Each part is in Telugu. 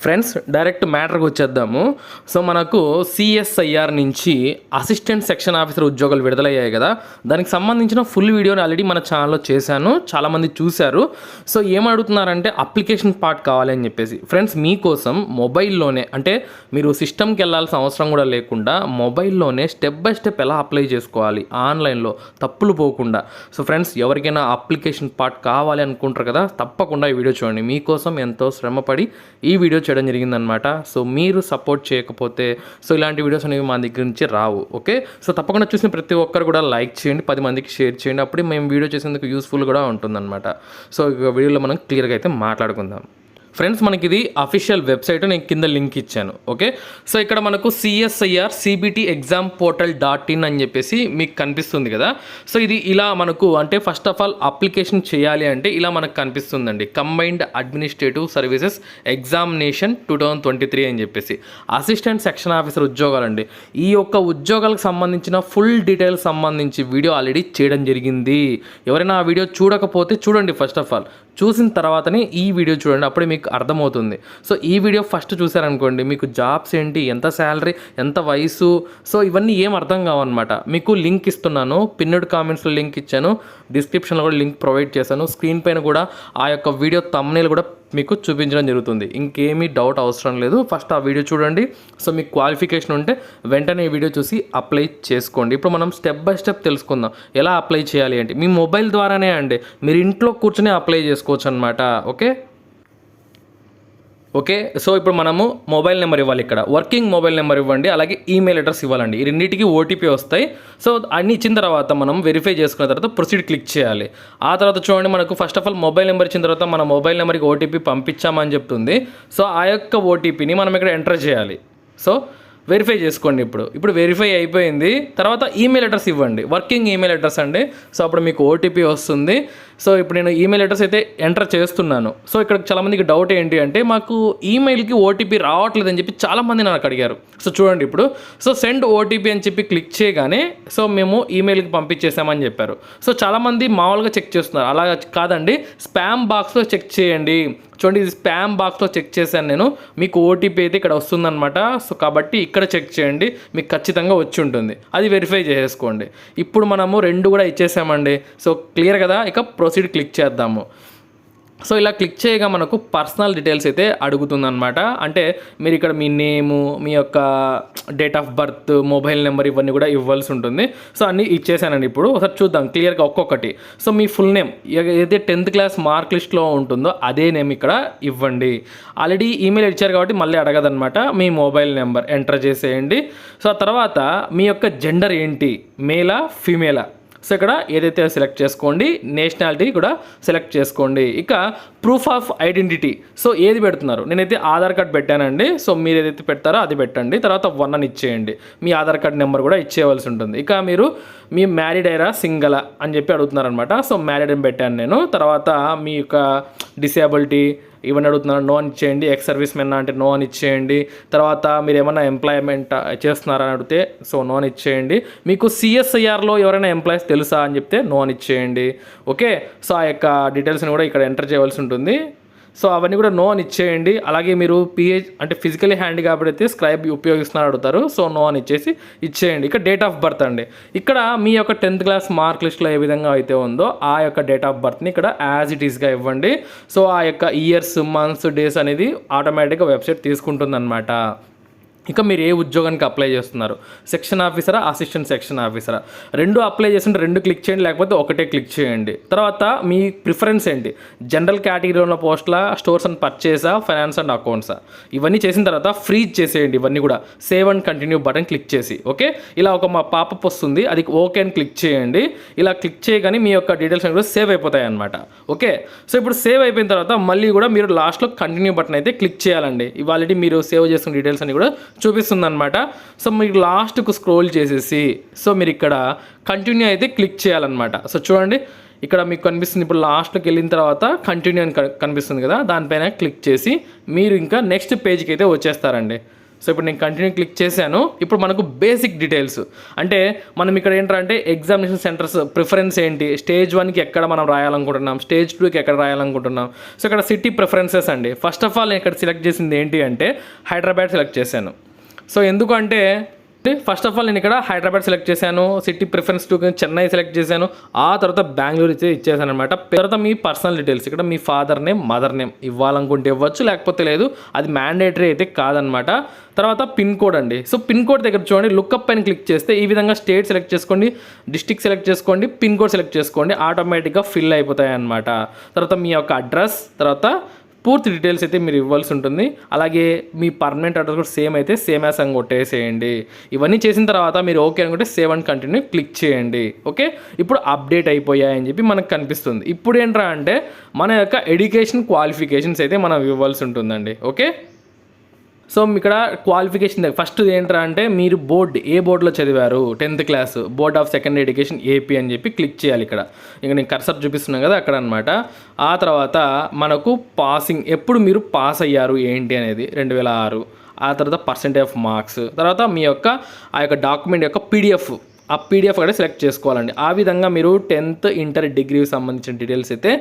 ఫ్రెండ్స్ డైరెక్ట్ మ్యాటర్కి వచ్చేద్దాము. సో మనకు CSIR నుంచి అసిస్టెంట్ సెక్షన్ ఆఫీసర్ ఉద్యోగాలు విడుదలయ్యాయి కదా, దానికి సంబంధించిన ఫుల్ వీడియోని ఆల్రెడీ మన ఛానల్లో చేశాను, చాలామంది చూశారు. సో ఏమడుగుతున్నారంటే అప్లికేషన్ పార్ట్ కావాలి అని చెప్పేసి. ఫ్రెండ్స్ మీకోసం మొబైల్లోనే, అంటే మీరు సిస్టమ్కి వెళ్ళాల్సిన అవసరం కూడా లేకుండా మొబైల్లోనే స్టెప్ బై స్టెప్ ఎలా అప్లై చేసుకోవాలి ఆన్లైన్లో తప్పులు పోకుండా. సో ఫ్రెండ్స్ ఎవరికైనా అప్లికేషన్ పార్ట్ కావాలి అనుకుంటారు కదా, తప్పకుండా ఈ వీడియో చూడండి. మీకోసం ఎంతో శ్రమపడి ఈ వీడియో చేయడం జరిగిందనమాట. సో మీరు సపోర్ట్ చేయకపోతే సో ఇలాంటి వీడియోస్ అనేవి మా దగ్గర నుంచి రావు. ఓకే, సో తప్పకుండా చూసిన ప్రతి ఒక్కరు కూడా లైక్ చేయండి, 10 మందికి షేర్ చేయండి, అప్పుడే మేము వీడియో చేసేందుకు యూస్ఫుల్ కూడా ఉంటుందన్నమాట. సో ఈ వీడియోలో మనం క్లియర్గా అయితే మాట్లాడుకుందాం. ఫ్రెండ్స్ మనకి ఇది అఫీషియల్ వెబ్సైట్, నేను కింద లింక్ ఇచ్చాను. ఓకే, సో ఇక్కడ మనకు CSIR CBT exam portal.in అని చెప్పేసి మీకు కనిపిస్తుంది కదా. సో ఇది ఇలా మనకు, అంటే ఫస్ట్ ఆఫ్ ఆల్ అప్లికేషన్ చేయాలి అంటే ఇలా మనకు కనిపిస్తుందండి. కంబైన్డ్ అడ్మినిస్ట్రేటివ్ సర్వీసెస్ ఎగ్జామినేషన్ 2023 అని చెప్పేసి అసిస్టెంట్ సెక్షన్ ఆఫీసర్ ఉద్యోగాలండి. ఈ యొక్క ఉద్యోగాలకు సంబంధించిన ఫుల్ డీటెయిల్స్ సంబంధించి వీడియో ఆల్రెడీ చేయడం జరిగింది. ఎవరైనా ఆ వీడియో చూడకపోతే చూడండి, ఫస్ట్ ఆఫ్ ఆల్ చూసిన తర్వాతనే ఈ వీడియో చూడండి, అప్పుడే మీకు అర్థమవుతుంది. సో ఈ వీడియో ఫస్ట్ చూసారనుకోండి, మీకు జాబ్స్ ఏంటి, ఎంత శాలరీ, ఎంత వయసు, సో ఇవన్నీ ఏం అర్థం కావన్నమాట. మీకు లింక్ ఇస్తున్నాను, పిన్నెడ్ కామెంట్స్లో లింక్ ఇచ్చాను, డిస్క్రిప్షన్లో కూడా లింక్ ప్రొవైడ్ చేశాను, స్క్రీన్ పైన కూడా ఆ యొక్క వీడియో థంబ్నెయిల్ కూడా మీకు చూపించడం జరుగుతుంది. ఇంకేమీ డౌట్ అవసరం లేదు, ఫస్ట్ ఆ వీడియో చూడండి. సో మీకు క్వాలిఫికేషన్ ఉంటే వెంటనే ఈ వీడియో చూసి అప్లై చేసుకోండి. ఇప్పుడు మనం స్టెప్ బై స్టెప్ తెలుసుకుందాం ఎలా అప్లై చేయాలి అంటే. మీ మొబైల్ ద్వారానే అండి, మీరు ఇంట్లో కూర్చొని అప్లై చేసుకోవచ్చు అనమాట. ఓకే, సో ఇప్పుడు మనము మొబైల్ నెంబర్ ఇవ్వాలి. ఇక్కడ వర్కింగ్ మొబైల్ నెంబర్ ఇవ్వండి, అలాగే ఈమెయిల్ అడ్రస్ ఇవ్వాలండి. ఈ రెండింటికి OTP వస్తాయి. సో అన్ని ఇచ్చిన తర్వాత మనం వెరిఫై చేసుకున్న తర్వాత ప్రొసీడ్ క్లిక్ చేయాలి. ఆ తర్వాత చూడండి, మనకు first of all mobile number ఇచ్చిన తర్వాత మన మొబైల్ నెంబర్కి OTP పంపించామని చెప్తుంది. సో ఆ యొక్క OTPని మనం ఇక్కడ ఎంటర్ చేయాలి. సో వెరిఫై చేసుకోండి. ఇప్పుడు వెరిఫై అయిపోయింది. తర్వాత ఈమెయిల్ అడ్రస్ ఇవ్వండి, వర్కింగ్ ఈమెయిల్ అడ్రస్ అండి. సో అప్పుడు మీకు OTP వస్తుంది. సో ఇప్పుడు నేను ఈమెయిల్ అడ్రస్ అయితే ఎంటర్ చేస్తున్నాను. సో ఇక్కడ చాలామందికి డౌట్ ఏంటి అంటే, మాకు ఈమెయిల్కి OTP రావట్లేదు అని చెప్పి చాలామంది నాకు అడిగారు. సో చూడండి, ఇప్పుడు సో సెండ్ OTP అని చెప్పి క్లిక్ చేయగానే సో మేము ఈమెయిల్కి పంపించేసామని చెప్పారు. సో చాలామంది మామూలుగా చెక్ చేస్తున్నారు, అలా కాదండి, స్పామ్ బాక్స్లో చెక్ చేయండి. చూడండి, ఇది స్పామ్ బాక్స్లో చెక్ చేశాను నేను, మీకు OTP అయితే ఇక్కడ వస్తుందన్నమాట. సో కాబట్టి ఇక్కడ చెక్ చేయండి, మీకు ఖచ్చితంగా వచ్చి ఉంటుంది, అది వెరిఫై చేసేసుకోండి. ఇప్పుడు మనము 2 కూడా ఇచ్చేసామండి. సో క్లియర్ కదా, ఇక ప్రొసీడ్ క్లిక్ చేద్దాము. సో ఇలా క్లిక్ చేయగా మనకు పర్సనల్ డీటెయిల్స్ అయితే అడుగుతుందన్నమాట. అంటే మీరు ఇక్కడ మీ నేము, మీ యొక్క date of birth, mobile number ఇవన్నీ కూడా ఇవ్వాల్సి ఉంటుంది. సో అన్నీ ఇచ్చేసానండి. ఇప్పుడు ఒకసారి చూద్దాం క్లియర్గా ఒక్కొక్కటి. సో మీ ఫుల్ నేమ్ ఏదైతే 10th క్లాస్ మార్క్ లిస్ట్లో ఉంటుందో అదే నేమ్ ఇక్కడ ఇవ్వండి. ఆల్రెడీ ఈమెయిల్ ఇచ్చారు కాబట్టి మళ్ళీ అడగదనమాట. మీ మొబైల్ నెంబర్ ఎంటర్ చేసేయండి. సో ఆ తర్వాత మీ యొక్క జెండర్ ఏంటి, మేలా ఫీమేలా, సో ఇక్కడ ఏదైతే సెలెక్ట్ చేసుకోండి. నేషనాలిటీ కూడా సెలెక్ట్ చేసుకోండి. ఇక ప్రూఫ్ ఆఫ్ ఐడెంటిటీ, సో ఏది పెడుతున్నారు, నేనైతే ఆధార్ కార్డ్ పెట్టానండి. సో మీరు ఏదైతే పెడతారో అది పెట్టండి. తర్వాత 1 అని ఇచ్చేయండి. మీ ఆధార్ కార్డ్ నెంబర్ కూడా ఇచ్చేయవలసి ఉంటుంది. ఇక మీరు మీ మ్యారీడ్ అయినా సింగలా అని చెప్పి అడుగుతున్నారనమాట. సో మ్యారీడ్ అని పెట్టాను నేను. తర్వాత మీ యొక్క డిసేబిలిటీ ఇవన్నీ అడుగుతున్నారు, నో అని ఇచ్చేయండి. ఎక్స్ సర్వీస్ మెన్ అంటే నో అని ఇచ్చేయండి. తర్వాత మీరు ఏమైనా ఎంప్లాయ్మెంట్ చేస్తున్నారని అడిగితే సో నో అని ఇచ్చేయండి. మీకు CSIRలో ఎవరైనా ఎంప్లాయీస్ తెలుసా అని చెప్తే నో అని ఇచ్చేయండి. ఓకే, సో ఆ యొక్క డీటెయిల్స్ని కూడా ఇక్కడ ఎంటర్ చేయవలసి ఉంటుంది. సో అవన్నీ కూడా నో అని ఇచ్చేయండి. అలాగే మీరు అంటే ఫిజికలీ హ్యాండీ కాబట్టి స్క్రైబ్ ఉపయోగిస్తున్నారు అడుగుతారు. సో నో అని ఇచ్చేయండి. ఇక డేట్ ఆఫ్ బర్త్ అండి, ఇక్కడ మీ యొక్క 10th క్లాస్ మార్క్ లిస్ట్లో ఏ విధంగా అయితే ఉందో ఆ యొక్క డేట్ ఆఫ్ బర్త్ని ఇక్కడ యాజ్ ఇట్ ఈస్గా ఇవ్వండి. సో ఆ యొక్క ఇయర్స్, మంత్స్, డేస్ అనేది ఆటోమేటిక్గా వెబ్సైట్ తీసుకుంటుందన్నమాట. ఇక మీరు ఏ ఉద్యోగానికి అప్లై చేస్తున్నారు, సెక్షన్ ఆఫీసరా, అసిస్టెంట్ సెక్షన్ ఆఫీసరా, 2 అప్లై చేస్తుంటే 2 క్లిక్ చేయండి, లేకపోతే ఒకటే క్లిక్ చేయండి. తర్వాత మీ ప్రిఫరెన్స్ ఏంటి, జనరల్ కేటగిరీలో ఉన్న పోస్టుల, స్టోర్స్ అండ్ పర్చేసా, ఫైనాన్స్ అండ్ అకౌంట్సా, ఇవన్నీ చేసిన తర్వాత ఫ్రీజ్ చేసేయండి. ఇవన్నీ కూడా save and continue button click చేసి. ఓకే, ఇలా ఒక మా పాపప్ వస్తుంది, అది ఓకే అని క్లిక్ చేయండి. ఇలా క్లిక్ చేయగానే మీ యొక్క డీటెయిల్స్ అనేవి సేవ్ అయిపోతాయి అనమాట. ఓకే, సో ఇప్పుడు సేవ్ అయిపోయిన తర్వాత మళ్ళీ కూడా మీరు లాస్ట్లో కంటిన్యూ బటన్ అయితే క్లిక్ చేయాలండి. ఇవాళ మీరు సేవ్ చేసిన డీటెయిల్స్ అన్ని కూడా చూపిస్తుంది అనమాట. సో మీరు లాస్ట్కు స్క్రోల్ చేసేసి సో మీరు ఇక్కడ కంటిన్యూ అయితే క్లిక్ చేయాలన్నమాట. సో చూడండి, ఇక్కడ మీకు కనిపిస్తుంది. ఇప్పుడు లాస్ట్కి వెళ్ళిన తర్వాత కంటిన్యూ అని కనిపిస్తుంది కదా, దానిపైన క్లిక్ చేసి మీరు ఇంకా నెక్స్ట్ పేజ్కి అయితే వచ్చేస్తారండి. సో ఇప్పుడు నేను కంటిన్యూ క్లిక్ చేశాను. ఇప్పుడు మనకు బేసిక్ డీటెయిల్స్ అంటే మనం ఇక్కడ ఏంటంటే ఎగ్జామినేషన్ సెంటర్స్ ప్రిఫరెన్స్ ఏంటి, స్టేజ్ 1కి ఎక్కడ మనం రాయాలనుకుంటున్నాం, స్టేజ్ 2కి ఎక్కడ రాయాలనుకుంటున్నాం. సో ఇక్కడ సిటీ ప్రిఫరెన్సెస్ అండి. ఫస్ట్ ఆఫ్ ఆల్ నేను ఇక్కడ సెలెక్ట్ చేసింది ఏంటి అంటే హైదరాబాద్ సెలెక్ట్ చేశాను. సో ఎందుకంటే ఫస్ట్ ఆఫ్ ఆల్ నేను ఇక్కడ హైదరాబాద్ సెలెక్ట్ చేశాను, సిటీ ప్రిఫరెన్స్ 2 చెన్నై సెలెక్ట్ చేశాను, ఆ తర్వాత బెంగళూరు ఇచ్చేసాను అనమాట. తర్వాత మీ పర్సనల్ డీటెయిల్స్ ఇక్కడ మీ ఫాదర్ నేమ్, మదర్ నేమ్ ఇవ్వాలనుకుంటే ఇవ్వచ్చు, లేకపోతే లేదు, అది మ్యాండేటరీ అయితే కాదనమాట. తర్వాత పిన్ కోడ్ అండి. సో పిన్ కోడ్ దగ్గర చూడండి, లుక్అప్ పైన క్లిక్ చేస్తే ఈ విధంగా స్టేట్ సెలెక్ట్ చేసుకోండి, డిస్ట్రిక్ట్ సెలెక్ట్ చేసుకోండి, పిన్ కోడ్ సెలెక్ట్ చేసుకోండి, ఆటోమేటిక్గా ఫిల్ అయిపోతాయి అన్నమాట. తర్వాత మీ యొక్క అడ్రస్, తర్వాత పూర్తి డీటెయిల్స్ అయితే మీరు ఇవ్వాల్సి ఉంటుంది. అలాగే మీ పర్మనెంట్ అడ్రస్ కూడా సేమ్ అయితే సేమ్ యాస్ అని కొట్టేసేయండి. ఇవన్నీ చేసిన తర్వాత మీరు ఓకే అనుకుంటే సేవ్ అండ్ కంటిన్యూ క్లిక్ చేయండి. ఓకే, ఇప్పుడు అప్డేట్ అయిపోయాయని చెప్పి మనకు కనిపిస్తుంది. ఇప్పుడు ఏంట్రా అంటే మన యొక్క ఎడ్యుకేషన్ క్వాలిఫికేషన్స్ అయితే మనం ఇవ్వాల్సి ఉంటుందండి. ఓకే, సో ఇక్కడ క్వాలిఫికేషన్ ఫస్ట్ ఏంట్రా అంటే మీరు ఏ బోర్డులో చదివారు, 10th class, board of secondary education AP అని చెప్పి క్లిక్ చేయాలి. ఇక్కడ నేను కర్సర్ చూపిస్తున్నాను కదా అక్కడ అనమాట. ఆ తర్వాత మనకు పాసింగ్, ఎప్పుడు మీరు పాస్ అయ్యారు ఏంటి అనేది 2006, ఆ తర్వాత పర్సెంటేజ్ ఆఫ్ మార్క్స్, తర్వాత మీ యొక్క ఆ యొక్క డాక్యుమెంట్ యొక్క పీడిఎఫ్, ఆ పీడిఎఫ్ కూడా సెలెక్ట్ చేసుకోవాలండి. ఆ విధంగా మీరు 10th, ఇంటర్, డిగ్రీకి సంబంధించిన డీటెయిల్స్ అయితే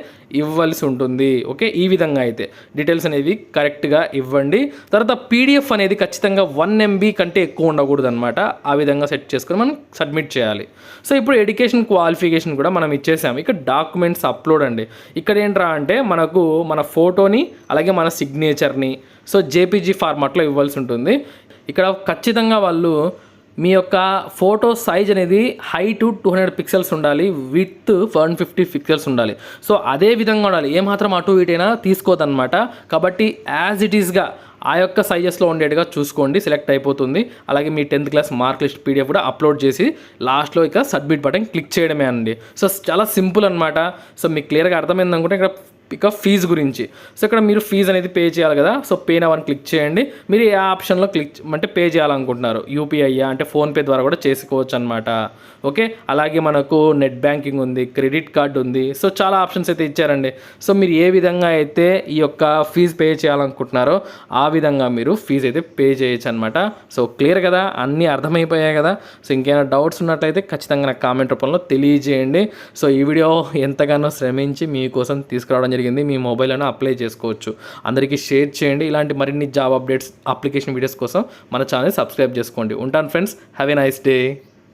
ఇవ్వాల్సి ఉంటుంది. ఓకే, ఈ విధంగా అయితే డీటెయిల్స్ అనేవి కరెక్ట్గా ఇవ్వండి. తర్వాత పీడిఎఫ్ అనేది ఖచ్చితంగా 1 MB కంటే ఎక్కువ ఉండకూడదు అనమాట. ఆ విధంగా సెట్ చేసుకొని మనం సబ్మిట్ చేయాలి. సో ఇప్పుడు ఎడ్యుకేషన్ క్వాలిఫికేషన్ కూడా మనం ఇచ్చేసాము. ఇక్కడ డాక్యుమెంట్స్ అప్లోడ్ అండి. ఇక్కడ ఏంట్రా అంటే మనకు మన ఫోటోని అలాగే మన సిగ్నేచర్ని సో జేపీజీ ఫార్మాట్లో ఇవ్వాల్సి ఉంటుంది. ఇక్కడ ఖచ్చితంగా వాళ్ళు మీ యొక్క ఫోటో సైజ్ అనేది హైట్ 200 పిక్సెల్స్ ఉండాలి, విత్ 150 పిక్సెల్స్ ఉండాలి. సో అదే విధంగా ఉండాలి, ఏమాత్రం అటు ఇటైనా తీసుకోదన్నమాట. కాబట్టి యాజ్ ఇట్ ఈస్గా ఆ యొక్క సైజెస్లో ఉండేట్టుగా చూసుకోండి, సెలెక్ట్ అయిపోతుంది. అలాగే మీ 10th class mark list PDF కూడా అప్లోడ్ చేసి లాస్ట్లో ఇక సబ్మిట్ బటన్ క్లిక్ చేయడమే అండి. సో చాలా సింపుల్ అనమాట. సో మీకు క్లియర్గా అర్థమైంది అనుకుంటే ఇక్కడ ఇక ఫీజు గురించి, సో ఇక్కడ మీరు ఫీజు అనేది పే చేయాలి కదా. సో పే నౌ అని క్లిక్ చేయండి. మీరు ఏ ఆప్షన్లో క్లిక్ అంటే పే చేయాలనుకుంటున్నారు, యూపీఐ అంటే ఫోన్పే ద్వారా కూడా చేసుకోవచ్చు అనమాట. ఓకే, అలాగే మనకు నెట్ బ్యాంకింగ్ ఉంది, క్రెడిట్ కార్డు ఉంది. సో చాలా ఆప్షన్స్ అయితే ఇచ్చారండి. సో మీరు ఏ విధంగా అయితే ఈ యొక్క ఫీజు పే చేయాలనుకుంటున్నారో ఆ విధంగా మీరు ఫీజు అయితే పే చేయొచ్చు అనమాట. సో క్లియర్ కదా, అన్నీ అర్థమైపోయాయి కదా. సో ఇంకేమైనా డౌట్స్ ఉన్నట్లయితే ఖచ్చితంగా నాకు కామెంట్ రూపంలో తెలియజేయండి. సో ఈ వీడియో ఎంతగానో శ్రమించి మీకోసం తీసుకురావడం జరిగింది. మీ మొబైల్లోనే అప్లై చేసుకోవచ్చు. అందరికీ షేర్ చేయండి. ఇలాంటి మరిన్ని జాబ్ అప్డేట్స్, అప్లికేషన్ వీడియోస్ కోసం మన ఛానల్ సబ్స్క్రైబ్ చేసుకోండి. ఉంటాను friends, have a nice day.